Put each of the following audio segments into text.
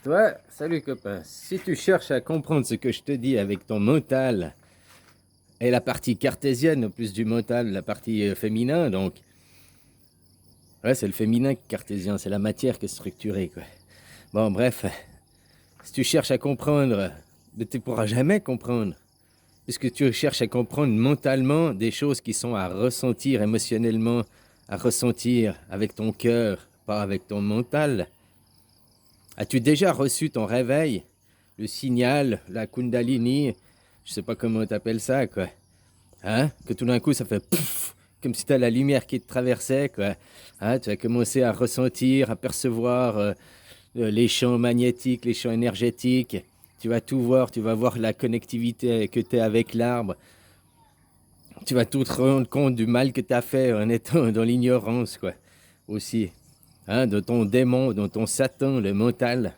Toi, salut copain. Si tu cherches à comprendre ce que je te dis avec ton mental et la partie cartésienne, au plus du mental, la partie féminin, donc, ouais, c'est le féminin cartésien, c'est la matière qui est structurée, quoi. Bon, bref, si tu cherches à comprendre, mais tu ne pourras jamais comprendre, puisque tu cherches à comprendre mentalement des choses qui sont à ressentir émotionnellement, à ressentir avec ton cœur, pas avec ton mental. As-tu déjà reçu ton réveil, le signal, la kundalini, je sais pas comment tu appelles ça, quoi. Hein? Que tout d'un coup, ça fait pouf, comme si tu as la lumière qui te traversait, quoi. Hein? Tu as commencé à ressentir, à percevoir les champs magnétiques, les champs énergétiques. Tu vas tout voir, tu vas voir la connectivité que tu as avec l'arbre. Tu vas tout te rendre compte du mal que tu as fait en étant dans l'ignorance, quoi. Aussi. Hein? De ton démon, de ton Satan, le mental.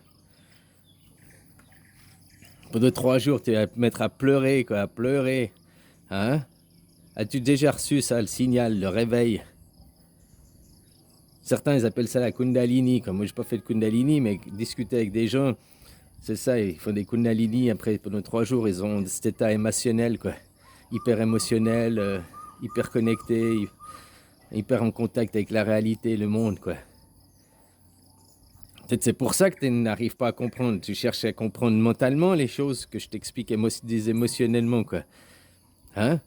Pendant 3 jours, tu vas te mettre à pleurer, quoi, à pleurer. Hein? As-tu déjà reçu ça, le signal, le réveil? Certains, ils appellent ça la kundalini. Comme moi, je n'ai pas fait de kundalini, mais discuter avec des gens, c'est ça, ils font des kundalini. Après, pendant 3 jours, ils ont cet état émotionnel, quoi. Hyper émotionnel, hyper connecté, hyper en contact avec la réalité, le monde, quoi. Peut-être c'est pour ça que tu n'arrives pas à comprendre. Tu cherches à comprendre mentalement les choses que je t'explique émotionnellement, quoi. Hein?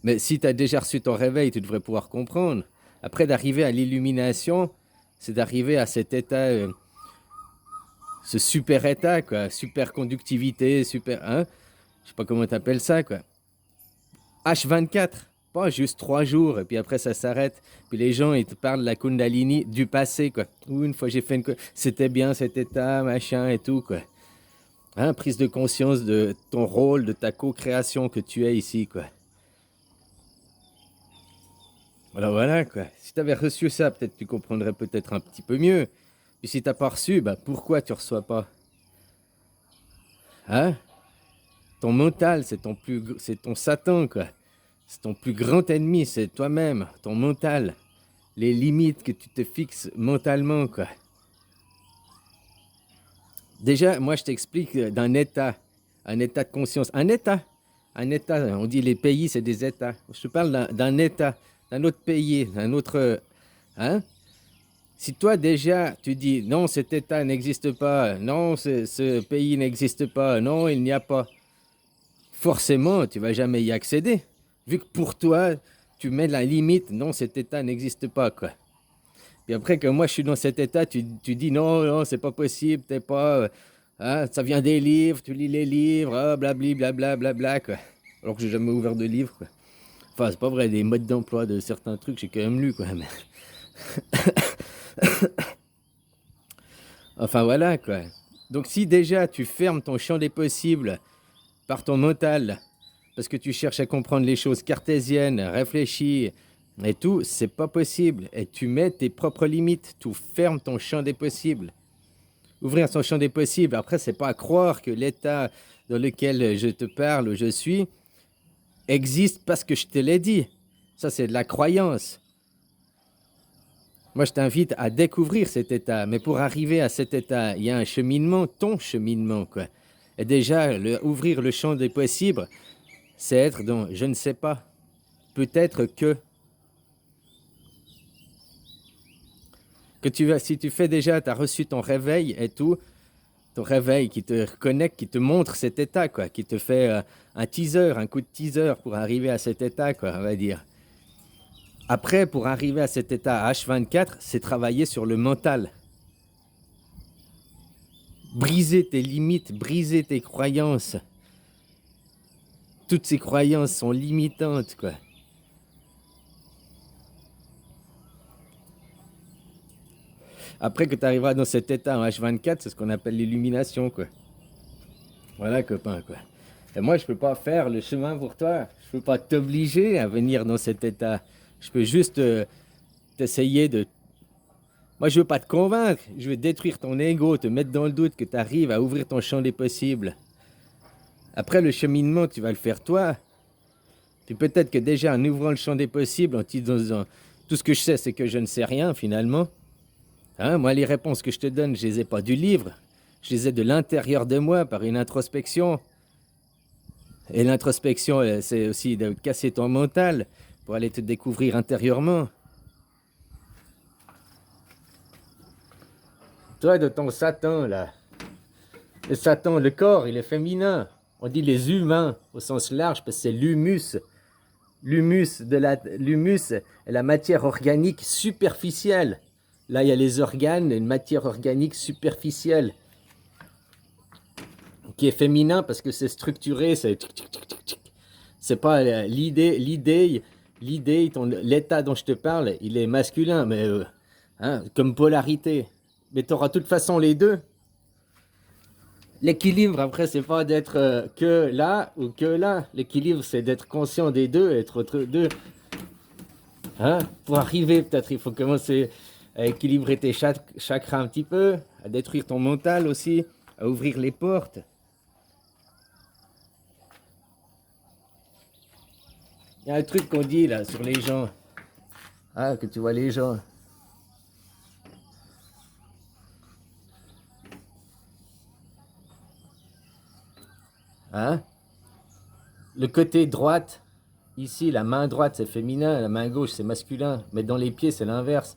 Mais si tu as déjà reçu ton réveil, tu devrais pouvoir comprendre. Après, d'arriver à l'illumination, c'est d'arriver à cet état, ce super état, quoi. Super conductivité, super. Hein? Je sais pas comment tu appelles ça, quoi. H24, pas juste 3 jours, et puis après ça s'arrête. Puis les gens, ils te parlent de la Kundalini du passé, quoi. Ou une fois j'ai fait une. C'était bien cet état, machin et tout, quoi. Hein? Prise de conscience de ton rôle, de ta co-création que tu es ici, quoi. Alors voilà, quoi. Si tu avais reçu ça, peut-être tu comprendrais peut-être un petit peu mieux. Et si t'as pas reçu, bah pourquoi tu reçois pas? Hein? Ton mental, c'est ton Satan, quoi. C'est ton plus grand ennemi, c'est toi-même, ton mental. Les limites que tu te fixes mentalement, quoi. Déjà, moi, je t'explique d'un état, un état de conscience. Un état, on dit les pays, c'est des états. Je te parle d'un état, d'un autre pays, d'un autre. Hein? Si toi déjà tu dis non, cet État n'existe pas, non, ce pays n'existe pas, non, il n'y a pas, forcément tu vas jamais y accéder. Vu que pour toi, tu mets la limite, non, cet État n'existe pas, quoi. Puis après que moi je suis dans cet État, tu dis non, non, c'est pas possible, t'es pas. Hein, ça vient des livres, tu lis les livres, ah, blabli, blabla, blabla, quoi. Alors que j'ai jamais ouvert de livre, quoi. Enfin, c'est pas vrai, des modes d'emploi de certains trucs, j'ai quand même lu, quoi. Mais... Enfin voilà, quoi. Donc si déjà tu fermes ton champ des possibles par ton mental, parce que tu cherches à comprendre les choses cartésiennes, réfléchies et tout, c'est pas possible. Et tu mets tes propres limites, tu fermes ton champ des possibles. Ouvrir son champ des possibles, après, c'est pas à croire que l'état dans lequel je te parle, je suis, existe parce que je te l'ai dit. Ça, c'est de la croyance. Moi, je t'invite à découvrir cet état. Mais pour arriver à cet état, il y a un cheminement, ton cheminement, quoi. Et déjà, ouvrir le champ des possibles, c'est être dans je ne sais pas. Peut-être que tu vas, si tu fais déjà, tu as reçu ton réveil et tout, ton réveil qui te connecte, qui te montre cet état, quoi, qui te fait un teaser, un coup de teaser pour arriver à cet état, quoi, on va dire. Après, pour arriver à cet état H24, c'est travailler sur le mental. Briser tes limites, briser tes croyances. Toutes ces croyances sont limitantes, quoi. Après que tu arriveras dans cet état en H24, c'est ce qu'on appelle l'illumination, quoi. Voilà, copain, quoi. Et moi, je peux pas faire le chemin pour toi. Je peux pas t'obliger à venir dans cet état. Je peux juste t'essayer de... Moi, je veux pas te convaincre. Je veux détruire ton ego, te mettre dans le doute que tu arrives à ouvrir ton champ des possibles. Après, le cheminement, tu vas le faire toi. Puis peut-être que déjà, en ouvrant le champ des possibles, en te disant... Tout ce que je sais, c'est que je ne sais rien, finalement. Hein, moi, les réponses que je te donne, je les ai pas du livre. Je les ai de l'intérieur de moi par une introspection. Et l'introspection, c'est aussi de casser ton mental pour aller te découvrir intérieurement. Toi, de ton Satan, là. Le Satan, le corps, il est féminin. On dit les humains au sens large parce que c'est l'humus. L'humus est la matière organique superficielle. Là, il y a les organes, une matière organique superficielle qui est féminin parce que c'est structuré, c'est pas l'idée, l'état dont je te parle, il est masculin, mais comme polarité. Mais tu auras de toute façon les deux. L'équilibre, après, c'est pas d'être que là ou que là. L'équilibre, c'est d'être conscient des deux, être entre deux. Pour arriver, peut-être, il faut commencer à équilibrer tes chakras un petit peu, à détruire ton mental aussi, à ouvrir les portes. Il y a un truc qu'on dit là sur les gens. Que tu vois les gens. Le côté droite, ici, la main droite c'est féminin, la main gauche c'est masculin, mais dans les pieds c'est l'inverse.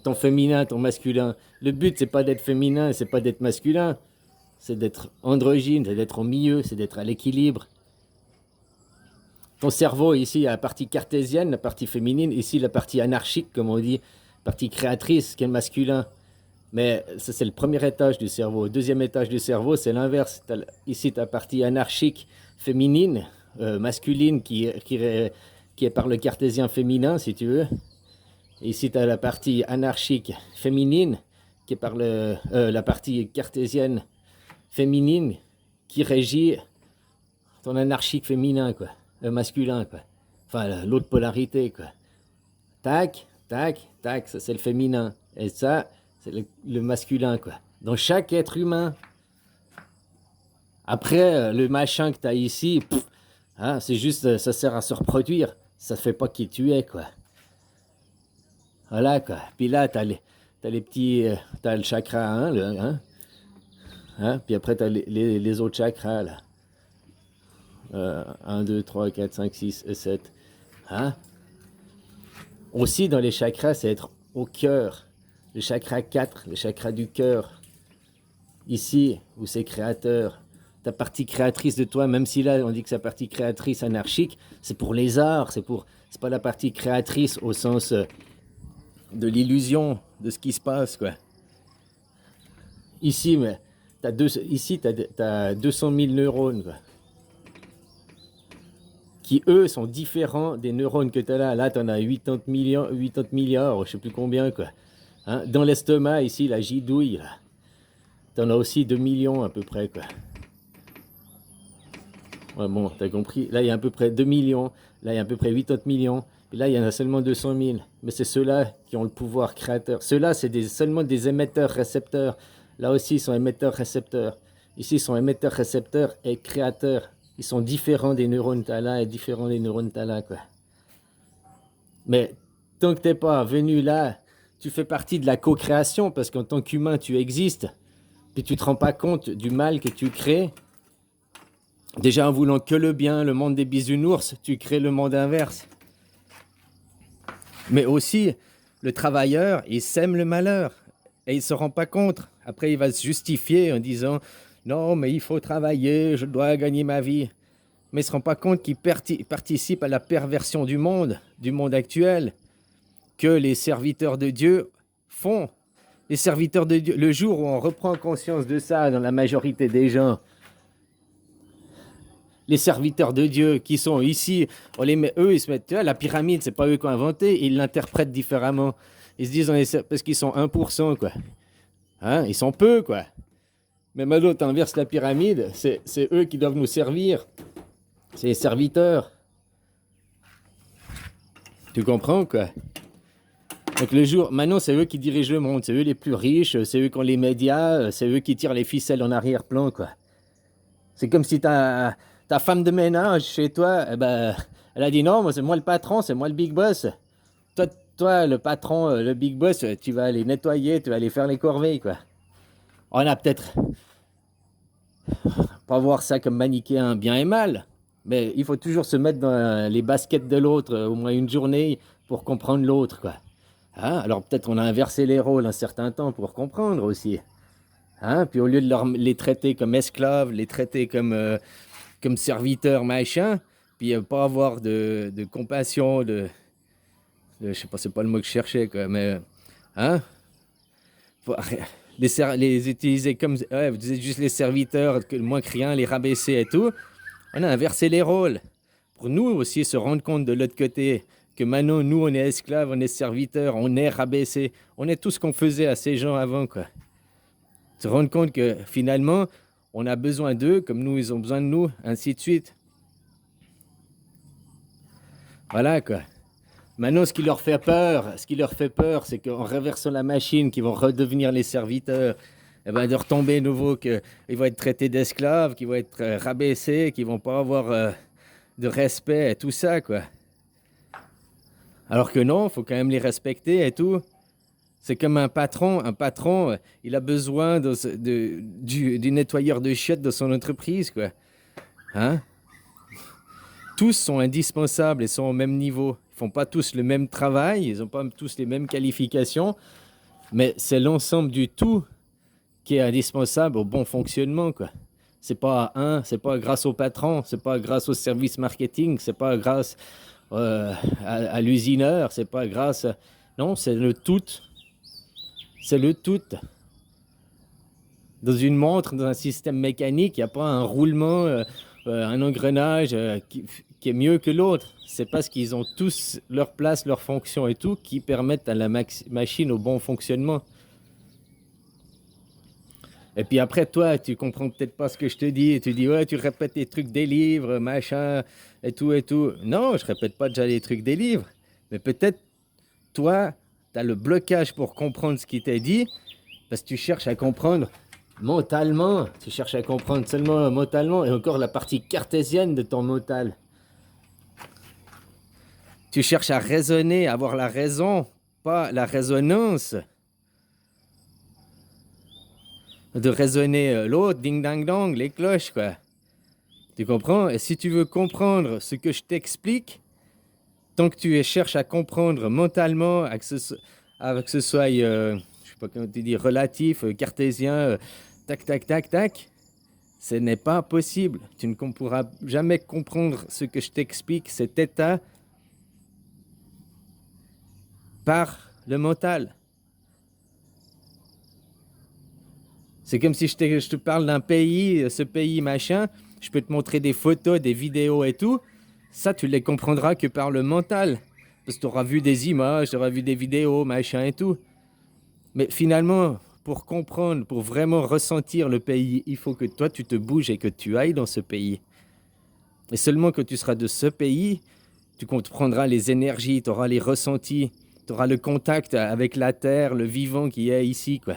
Ton féminin, ton masculin. Le but, c'est pas d'être féminin, c'est pas d'être masculin. C'est d'être androgyne, c'est d'être au milieu, c'est d'être à l'équilibre. Ton cerveau, ici, il y a la partie cartésienne, la partie féminine. Ici, la partie anarchique, comme on dit, partie créatrice, qui est masculin. Mais ça, c'est le premier étage du cerveau. Le deuxième étage du cerveau, c'est l'inverse. Ici, tu as la partie anarchique féminine, masculine, qui est par le cartésien féminin, si tu veux. Ici, tu as la partie anarchique féminine, qui est par la partie cartésienne féminine, qui régit ton anarchique féminin, quoi. Le masculin, quoi. Enfin, l'autre polarité, quoi. Tac, tac, tac, ça c'est le féminin. Et ça, c'est le masculin, quoi. Dans chaque être humain. Après, le machin que tu as ici, c'est juste, ça sert à se reproduire. Ça ne fait pas qui tu es, quoi. Voilà, quoi. Puis là, t'as les petits... t'as le chakra 1, puis après, t'as les autres chakras, là. 1, 2, 3, 4, 5, 6 et 7. Aussi, dans les chakras, c'est être au cœur. Le chakra 4, le chakra du cœur. Ici, où c'est créateur. Ta partie créatrice de toi, même si là, on dit que sa partie créatrice anarchique, c'est pour les arts, c'est pas la partie créatrice au sens... de l'illusion de ce qui se passe, quoi. Ici, mais t'as 200 000 neurones, quoi, qui, eux, sont différents des neurones que tu as là. Là, tu en as 80 milliards, je sais plus combien, quoi. Dans l'estomac, ici, la gidouille, là, tu en as aussi 2 millions, à peu près, quoi. Ouais, bon, t'as compris. Là, il y a à peu près 2 millions. Là, il y a à peu près 80 millions. Et là, il y en a seulement 200 000. Mais c'est ceux-là qui ont le pouvoir créateur. Ceux-là, c'est seulement des émetteurs-récepteurs. Là aussi, ils sont émetteurs-récepteurs. Ici, ils sont émetteurs-récepteurs et créateurs. Ils sont différents des neurones Thala et différents des neurones Thala, quoi. Mais tant que tu n'es pas venu là, tu fais partie de la co-création parce qu'en tant qu'humain, tu existes. Puis tu ne te rends pas compte du mal que tu crées. Déjà, en voulant que le bien, le monde des bisounours, tu crées le monde inverse. Mais aussi, le travailleur, il sème le malheur et il ne se rend pas compte. Après, il va se justifier en disant « Non, mais il faut travailler, je dois gagner ma vie. » Mais il ne se rend pas compte qu'il participe à la perversion du monde actuel, que les serviteurs de Dieu font. Les serviteurs de Dieu, le jour où on reprend conscience de ça dans la majorité des gens, les serviteurs de Dieu qui sont ici, eux, ils se mettent, tu vois, la pyramide, c'est pas eux qui ont inventé, ils l'interprètent différemment. Ils se disent, parce qu'ils sont 1%, quoi. Ils sont peu, quoi. Mais maintenant, tu inverses la pyramide, c'est eux qui doivent nous servir. C'est les serviteurs. Tu comprends, quoi? Donc le jour, maintenant, c'est eux qui dirigent le monde, c'est eux les plus riches, c'est eux qui ont les médias, c'est eux qui tirent les ficelles en arrière-plan, quoi. C'est comme si ta femme de ménage chez toi, Elle a dit non, moi c'est moi le patron, c'est moi le big boss. Toi, toi le patron, le big boss, tu vas aller nettoyer, tu vas aller faire les corvées, quoi. On a peut-être pas voir ça comme manichéen bien et mal, mais il faut toujours se mettre dans les baskets de l'autre au moins une journée pour comprendre l'autre, quoi. Hein, alors peut-être on a inversé les rôles un certain temps pour comprendre aussi. Hein, puis au lieu de les traiter comme esclaves, les traiter comme serviteurs, machin, puis pas avoir de compassion, je sais pas, c'est pas le mot que je cherchais, quoi, mais hein, faut les utiliser comme, ouais, vous êtes juste les serviteurs, moins que rien, les rabaisser et tout. On a inversé les rôles. Pour nous aussi se rendre compte de l'autre côté que maintenant, nous, on est esclaves, on est serviteurs, on est rabaissés, on est tout ce qu'on faisait à ces gens avant, quoi. Se rendre compte que finalement, on a besoin d'eux comme nous, ils ont besoin de nous, ainsi de suite. Voilà, quoi. Maintenant, ce qui leur fait peur, c'est qu'en renversant la machine, qu'ils vont redevenir les serviteurs, et ben, de retomber nouveau, qu'ils vont être traités d'esclaves, qu'ils vont être rabaissés, qu'ils vont pas avoir de respect et tout ça, quoi. Alors que non, il faut quand même les respecter et tout. C'est comme un patron. Un patron, il a besoin du nettoyeur de chiottes de son entreprise, quoi. Hein? Tous sont indispensables et sont au même niveau. Ils font pas tous le même travail, ils n'ont pas tous les mêmes qualifications, mais c'est l'ensemble du tout qui est indispensable au bon fonctionnement, quoi. C'est pas grâce au patron, c'est pas grâce au service marketing, c'est pas grâce à l'usineur, c'est pas grâce non, c'est le tout. C'est le tout. Dans une montre, dans un système mécanique, il n'y a pas un roulement, un engrenage qui est mieux que l'autre. C'est parce qu'ils ont tous leur place, leur fonction et tout qui permettent à la machine au bon fonctionnement. Et puis après, toi, tu comprends peut-être pas ce que je te dis. Et tu dis, ouais, tu répètes les trucs des livres, machin, et tout, et tout. Non, je répète pas déjà les trucs des livres. Mais peut-être, toi, tu as le blocage pour comprendre ce qui t'est dit, parce que tu cherches à comprendre mentalement. Tu cherches à comprendre seulement mentalement, et encore la partie cartésienne de ton mental. Tu cherches à raisonner, à avoir la raison, pas la résonance. De raisonner l'autre, ding dang dong, les cloches, quoi. Tu comprends? Et si tu veux comprendre ce que je t'explique, tant que tu cherches à comprendre mentalement, avec que ce soit, je sais pas comment tu dis, relatif, cartésien, tac, tac, tac, tac, ce n'est pas possible. Tu ne pourras jamais comprendre ce que je t'explique, cet état, par le mental. C'est comme si je te parle d'un pays, ce pays machin, je peux te montrer des photos, des vidéos et tout. Ça, tu les comprendras que par le mental. Parce que tu auras vu des images, tu auras vu des vidéos, machin et tout. Mais finalement, pour comprendre, pour vraiment ressentir le pays, il faut que toi, tu te bouges et que tu ailles dans ce pays. Et seulement que tu seras de ce pays, tu comprendras les énergies, tu auras les ressentis, tu auras le contact avec la terre, le vivant qui est ici, quoi.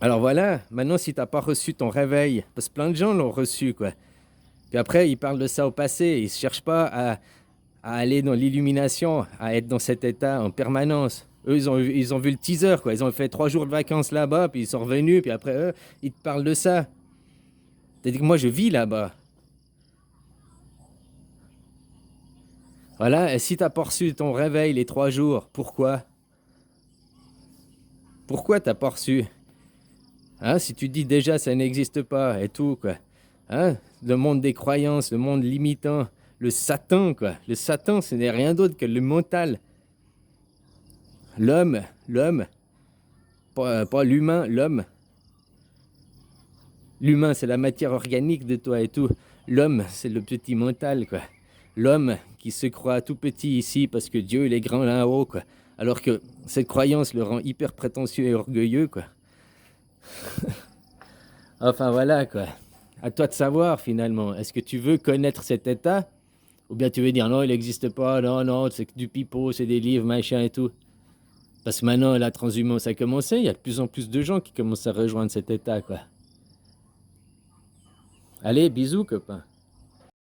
Alors voilà, maintenant si t'as pas reçu ton réveil, parce que plein de gens l'ont reçu, quoi. Puis après, ils parlent de ça au passé, ils ne cherchent pas à aller dans l'illumination, à être dans cet état en permanence. Eux, ils ont vu le teaser, quoi. Ils ont fait 3 jours de vacances là-bas, puis ils sont revenus, puis après, eux, ils te parlent de ça. C'est-à-dire que moi, je vis là-bas. Voilà, et si t'as pas reçu ton réveil les 3 jours, pourquoi? Pourquoi t'as pas reçu? Hein, si tu dis déjà ça n'existe pas et tout, quoi. Hein, le monde des croyances, le monde limitant, le Satan, quoi. Le Satan, ce n'est rien d'autre que le mental. L'homme, pas l'humain, l'homme. L'humain, c'est la matière organique de toi et tout. L'homme, c'est le petit mental, quoi. L'homme qui se croit tout petit ici parce que Dieu, il est grand là-haut, quoi. Alors que cette croyance le rend hyper prétentieux et orgueilleux, quoi. Enfin voilà, quoi. À toi de savoir finalement. Est-ce que tu veux connaître cet état? Ou bien tu veux dire non, il n'existe pas, non, non, c'est que du pipeau, c'est des livres, machin et tout. Parce que maintenant, la transhumance a commencé, il y a de plus en plus de gens qui commencent à rejoindre cet état, quoi. Allez, bisous, copain.